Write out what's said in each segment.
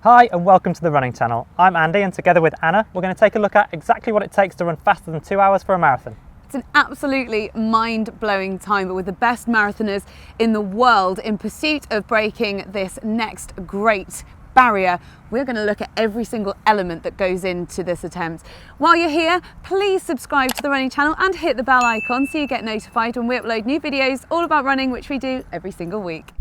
Hi and welcome to the running channel. I'm Andy and together with Anna we're going to take a look at exactly what it takes to run faster than 2 hours for a marathon. It's an absolutely mind-blowing time, but with the best marathoners in the world in pursuit of breaking this next great barrier, we're going to look at every single element that goes into this attempt. While you're here, please subscribe to the running channel and hit the bell icon so you get notified when we upload new videos all about running, which we do every single week.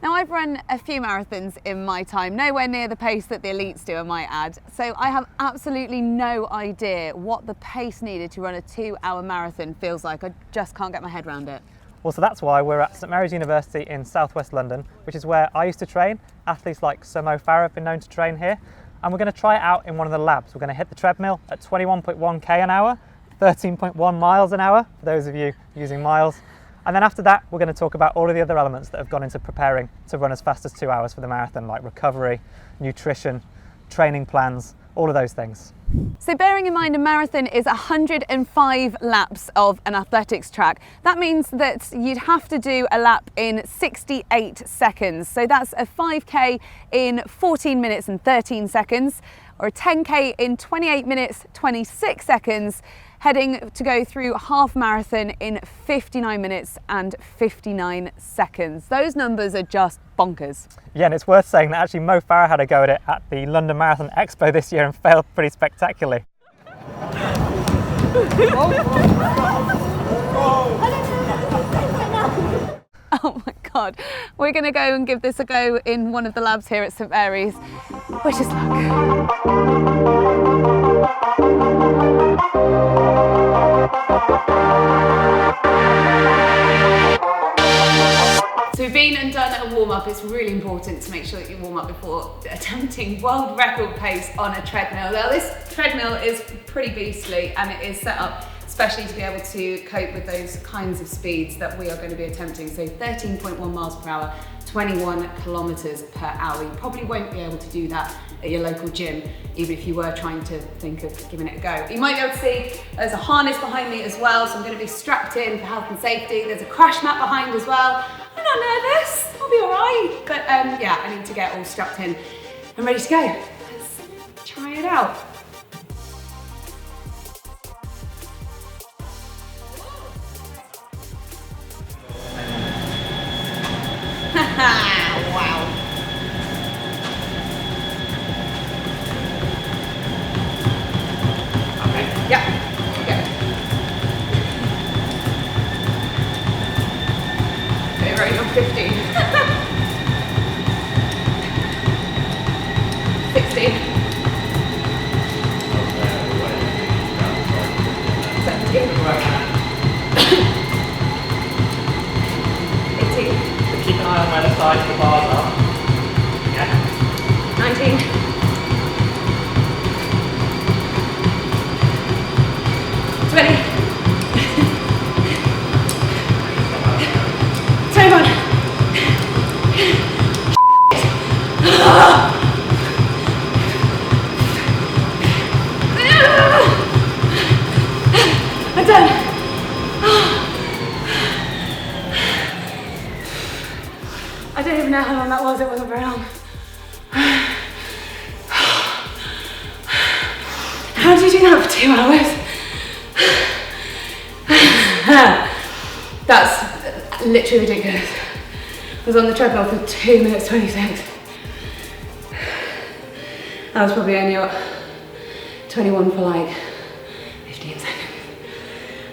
Now, I've run a few marathons in my time, nowhere near the pace that the elites do, I might add. So I have absolutely no idea what the pace needed to run a 2-hour marathon feels like. I just can't get my head around it. Well, so that's why we're at St Mary's University in southwest London, which is where I used to train. Athletes like Mo Farah have been known to train here. And we're going to try it out in one of the labs. We're going to hit the treadmill at 21.1k an hour, 13.1 miles an hour, for those of you using miles. And then after that, we're going to talk about all of the other elements that have gone into preparing to run as fast as 2 hours for the marathon, like recovery, nutrition, training plans, all of those things. So bearing in mind a marathon is 105 laps of an athletics track, that means that you'd have to do a lap in 68 seconds. So that's a 5k in 14 minutes and 13 seconds, or a 10k in 28 minutes, 26 seconds, heading to go through half marathon in 59 minutes and 59 seconds. Those numbers are just bonkers. Yeah, and it's worth saying that actually Mo Farah had a go at it at the London Marathon Expo this year and failed pretty spectacularly. Oh my God, we're gonna go and give this a go in one of the labs here at St Mary's. Wish us luck. So we've been and done a warm-up. It's really important to make sure that you warm up before attempting world record pace on a treadmill. Now this treadmill is pretty beastly and it is set up especially to be able to cope with those kinds of speeds that we are going to be attempting. So 13.1 miles per hour, 21 kilometers per hour. You probably won't be able to do that at your local gym, even if you were trying to think of giving it a go. You might be able to see there's a harness behind me as well, so I'm going to be strapped in for health and safety. There's a crash mat behind as well. I'm not nervous, I'll be all right. But yeah, I need to get all strapped in and ready to go. Let's try it out. Wow. Okay, yeah, okay. Okay, right, I'm 15. 16. 17. 18. Keep an eye on where the sides of the bars are. Yeah. 19. 20. 21. I'm done. I don't even know how long that was, it wasn't very long. How do you do that for 2 hours? That's literally ridiculous. I was on the treadmill for 2 minutes 26. I was probably only at 21 for like 15 seconds.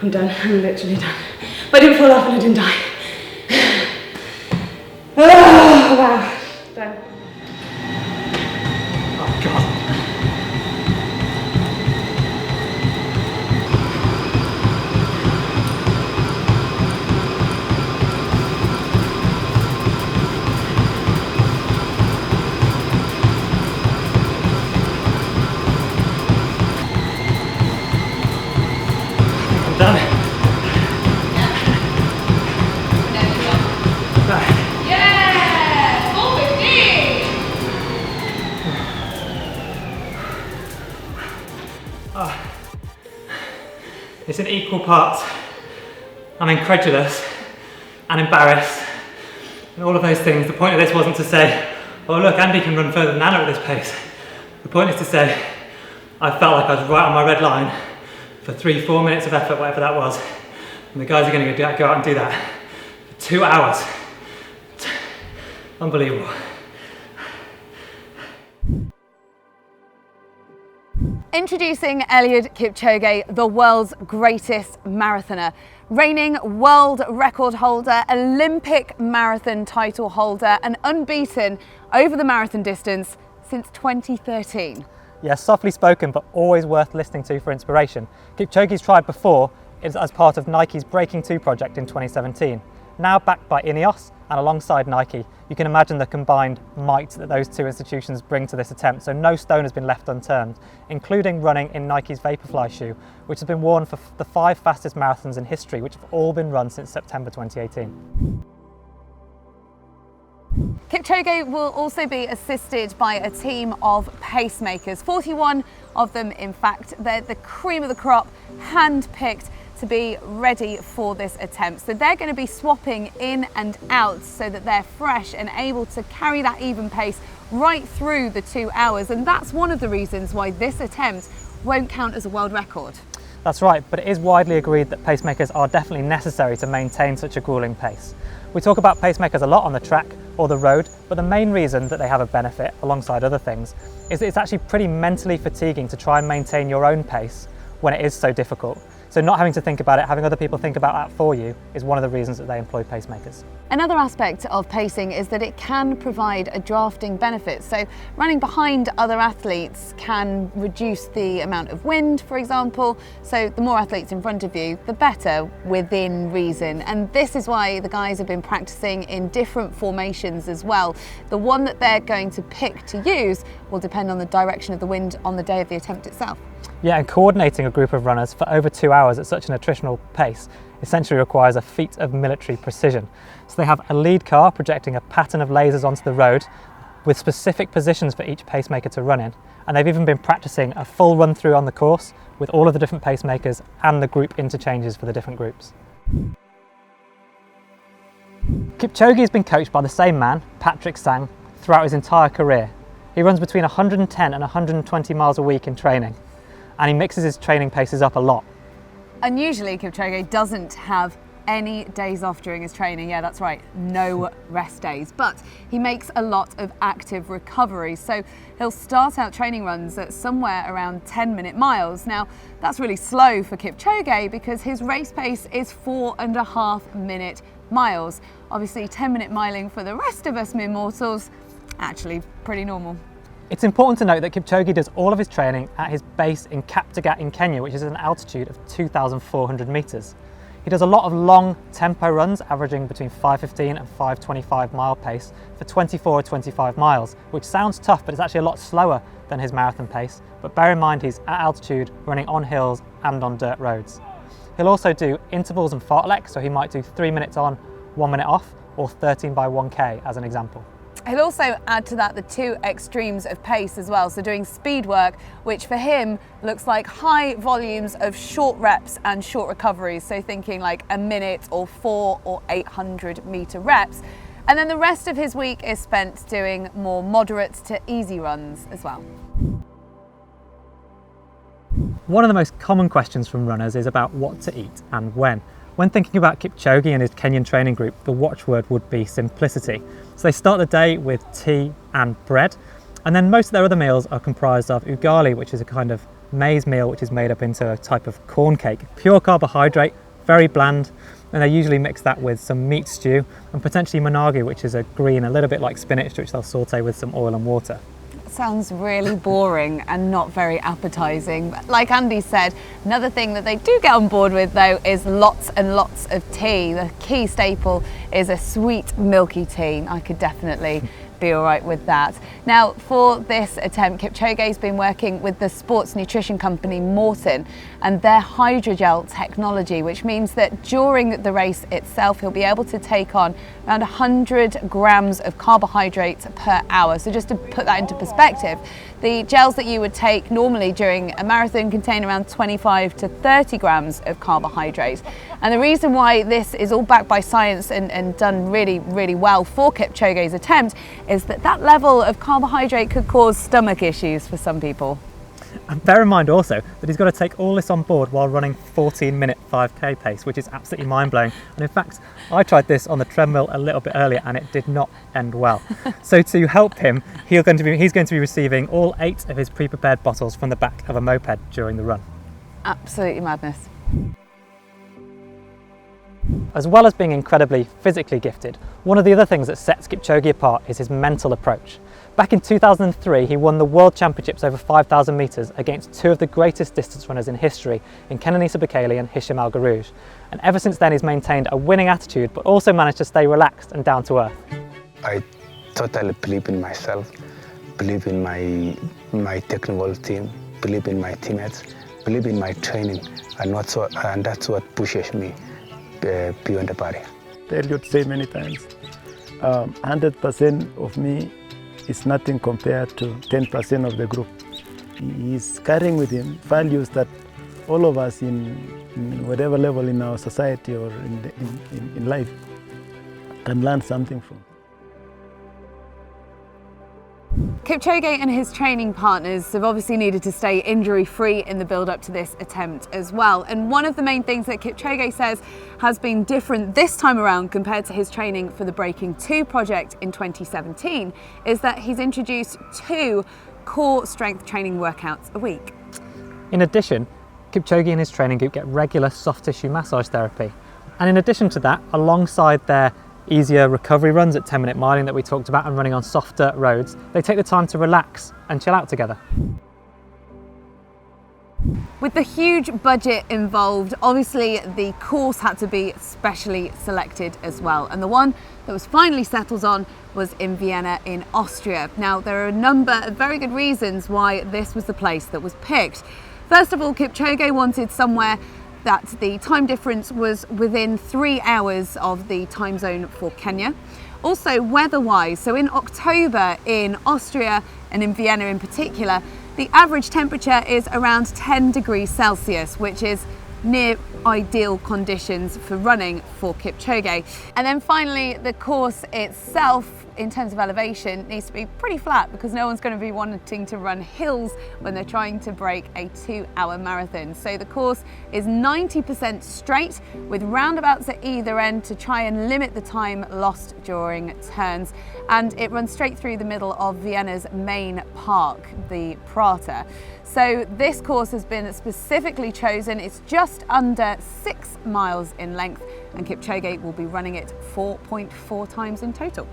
I'm done, I'm literally done. But I didn't fall off and I didn't die. Oh, wow. Done. Oh God. I'm done. It's in equal parts I'm incredulous and embarrassed and all of those things. The point of this wasn't to say, oh look, Andy can run further than Anna at this pace. The point is to say, I felt like I was right on my red line for 3-4 minutes of effort, whatever that was. And the guys are going to go out and do that for 2 hours. Unbelievable. Introducing Eliud Kipchoge, the world's greatest marathoner. Reigning world record holder, Olympic marathon title holder, and unbeaten over the marathon distance since 2013. Yes, softly spoken, but always worth listening to for inspiration. Kipchoge's tried before as part of Nike's Breaking 2 project in 2017. Now backed by Ineos and alongside Nike, you can imagine the combined might that those two institutions bring to this attempt, so no stone has been left unturned, including running in Nike's Vaporfly shoe, which has been worn for the 5 fastest marathons in history, which have all been run since September 2018. Kipchoge will also be assisted by a team of pacemakers, 41 of them in fact. They're the cream of the crop, hand-picked to be ready for this attempt. So they're going to be swapping in and out so that they're fresh and able to carry that even pace right through the 2 hours. And that's one of the reasons why this attempt won't count as a world record. That's right, but it is widely agreed that pacemakers are definitely necessary to maintain such a grueling pace. We talk about pacemakers a lot on the track or the road, but the main reason that they have a benefit, alongside other things, is that it's actually pretty mentally fatiguing to try and maintain your own pace when it is so difficult. So not having to think about it, having other people think about that for you, is one of the reasons that they employ pacemakers. Another aspect of pacing is that it can provide a drafting benefit. So running behind other athletes can reduce the amount of wind, for example. So the more athletes in front of you, the better, within reason. And this is why the guys have been practicing in different formations as well. The one that they're going to pick to use will depend on the direction of the wind on the day of the attempt itself. Yeah, and coordinating a group of runners for over 2 hours at such an attritional pace essentially requires a feat of military precision. So they have a lead car projecting a pattern of lasers onto the road with specific positions for each pacemaker to run in. And they've even been practicing a full run through on the course with all of the different pacemakers and the group interchanges for the different groups. Kipchoge has been coached by the same man, Patrick Sang, throughout his entire career. He runs between 110 and 120 miles a week in training, and he mixes his training paces up a lot. Unusually, Kipchoge doesn't have any days off during his training. Yeah, that's right, no rest days. But he makes a lot of active recovery. So he'll start out training runs at somewhere around 10-minute miles. Now, that's really slow for Kipchoge because his race pace is 4.5-minute miles. Obviously, 10-minute miling for the rest of us mere mortals, actually pretty normal. It's important to note that Kipchoge does all of his training at his base in Kaptagat in Kenya, which is at an altitude of 2,400 metres. He does a lot of long tempo runs, averaging between 5:15 and 5:25 mile pace for 24 or 25 miles, which sounds tough, but it's actually a lot slower than his marathon pace. But bear in mind, he's at altitude, running on hills and on dirt roads. He'll also do intervals and fartlek, so he might do 3 minutes on, 1 minute off, or 13 by 1K as an example. He'll also add to that the two extremes of pace as well, so doing speed work, which for him looks like high volumes of short reps and short recoveries, so thinking like a minute or 400 or 800 metre reps. And then the rest of his week is spent doing more moderate to easy runs as well. One of the most common questions from runners is about what to eat and when. When thinking about Kipchoge and his Kenyan training group, the watchword would be simplicity. So they start the day with tea and bread, and then most of their other meals are comprised of ugali, which is a kind of maize meal which is made up into a type of corn cake. Pure carbohydrate, very bland, and they usually mix that with some meat stew and potentially managi, which is a green, a little bit like spinach, which they'll saute with some oil and water. Sounds really boring and not very appetizing. But like Andy said, another thing that they do get on board with though is lots and lots of tea. The key staple is a sweet milky tea. I could definitely be all right with that. Now, for this attempt, Kipchoge's been working with the sports nutrition company Morton and their hydrogel technology, which means that during the race itself, he'll be able to take on around 100 grams of carbohydrates per hour. So just to put that into perspective, the gels that you would take normally during a marathon contain around 25 to 30 grams of carbohydrates. And the reason why this is all backed by science and done really, really well for Kipchoge's attempt is that that level of carbohydrate could cause stomach issues for some people. And bear in mind also that he's got to take all this on board while running 14-minute 5k pace, which is absolutely mind-blowing. And in fact, I tried this on the treadmill a little bit earlier and it did not end well. So to help him, he's going to be receiving all 8 of his pre-prepared bottles from the back of a moped during the run. Absolutely madness. As well as being incredibly physically gifted, one of the other things that sets Kipchoge apart is his mental approach. Back in 2003, he won the World Championships over 5,000 metres against 2 of the greatest distance runners in history, in Kenenisa Bekele and Hisham Al Garouj. And ever since then, he's maintained a winning attitude, but also managed to stay relaxed and down to earth. I totally believe in myself, believe in my technical team, believe in my teammates, believe in my training, and that's what pushes me beyond the barrier. Eliud said many times, 100% of me is nothing compared to 10% of the group. He's carrying with him values that all of us in whatever level in our society or in life can learn something from. Kipchoge and his training partners have obviously needed to stay injury-free in the build-up to this attempt as well. And one of the main things that Kipchoge says has been different this time around compared to his training for the Breaking 2 project in 2017 is that he's introduced 2 core strength training workouts a week. In addition, Kipchoge and his training group get regular soft tissue massage therapy. And in addition to that, alongside their easier recovery runs at 10-minute miling that we talked about and running on softer roads, they take the time to relax and chill out together. With the huge budget involved, obviously the course had to be specially selected as well. And the one that was finally settled on was in Vienna in Austria. Now, there are a number of very good reasons why this was the place that was picked. First of all, Kipchoge wanted somewhere that the time difference was within 3 hours of the time zone for Kenya. Also weather-wise, so in October in Austria and in Vienna in particular, the average temperature is around 10 degrees Celsius, which is near ideal conditions for running for Kipchoge. And then finally, the course itself, in terms of elevation, needs to be pretty flat because no one's going to be wanting to run hills when they're trying to break a 2-hour marathon. So the course is 90% straight with roundabouts at either end to try and limit the time lost during turns. And it runs straight through the middle of Vienna's main park, the Prater. So this course has been specifically chosen. It's just under 6 miles in length and Kipchoge will be running it 4.4 times in total.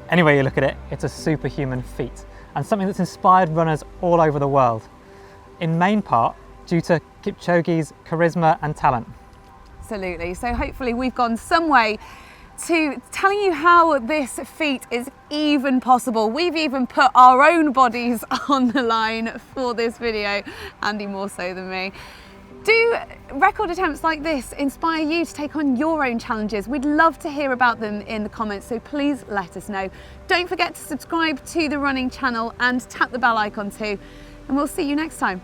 Any way you look at it, it's a superhuman feat and something that's inspired runners all over the world, in main part due to Kipchoge's charisma and talent. Absolutely, so hopefully we've gone some way to telling you how this feat is even possible. We've even put our own bodies on the line for this video, Andy more so than me. Do record attempts like this inspire you to take on your own challenges? We'd love to hear about them in the comments, so please let us know. Don't forget to subscribe to the running channel and tap the bell icon too, and we'll see you next time.